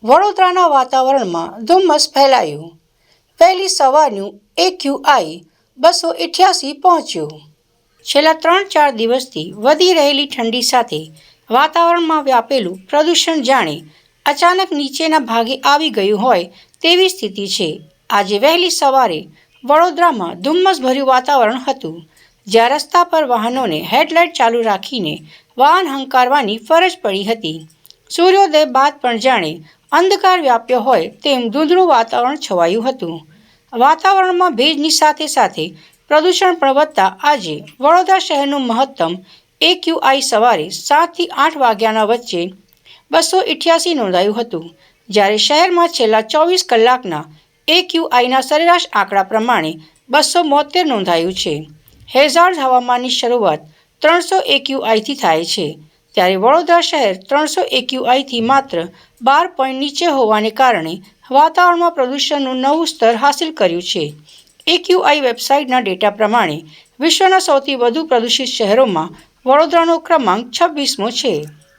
વડોદરાના વાતાવરણમાં ધુમ્મસ ફેલાયું. વહેલી સવારનું AQI 288 પહોંચ્યું. છેલ્લા 3-4 દિવસથી વધી રહેલી ઠંડી સાથે વાતાવરણમાં વ્યાપેલું પ્રદૂષણ જાણે અચાનક નીચેના ભાગે આવી ગયું હોય તેવી સ્થિતિ છે. આજે વહેલી સવારે વડોદરામાં ધુમ્મસભર્યું વાતાવરણ હતું, જ્યાં રસ્તા પર વાહનોને હેડલાઇટ ચાલુ રાખીને વાહન હંકારવાની ફરજ પડી હતી. સૂર્યોદય બાદ પણ જાણે અંધકાર વ્યાપ્યો હોય તેમ ધૂંધળું વાતાવરણ છવાયું હતું. વાતાવરણમાં ભેજની સાથે સાથે પ્રદૂષણ પણ વધતા આજે વડોદરા શહેરનું મહત્તમ AQI સવારે 7 થી 8 વાગ્યાના વચ્ચે 288 નોંધાયું હતું, જ્યારે શહેરમાં છેલ્લા 24 કલાકના AQIના સરેરાશ આંકડા પ્રમાણે 272 નોંધાયું છે. હેઝાર્ડ હવામાનની શરૂઆત 300 AQIથી થાય છે, ત્યારે વડોદરા શહેર 300 AQIથી માત્ર 12 પોઈન્ટ નીચે હોવાને કારણે વાતાવરણમાં પ્રદૂષણનું નવું સ્તર હાંસલ કર્યું છે. AQI વેબસાઇટના ડેટા પ્રમાણે વિશ્વના સૌથી વધુ પ્રદૂષિત શહેરોમાં વડોદરાનો ક્રમાંક 26મો છે.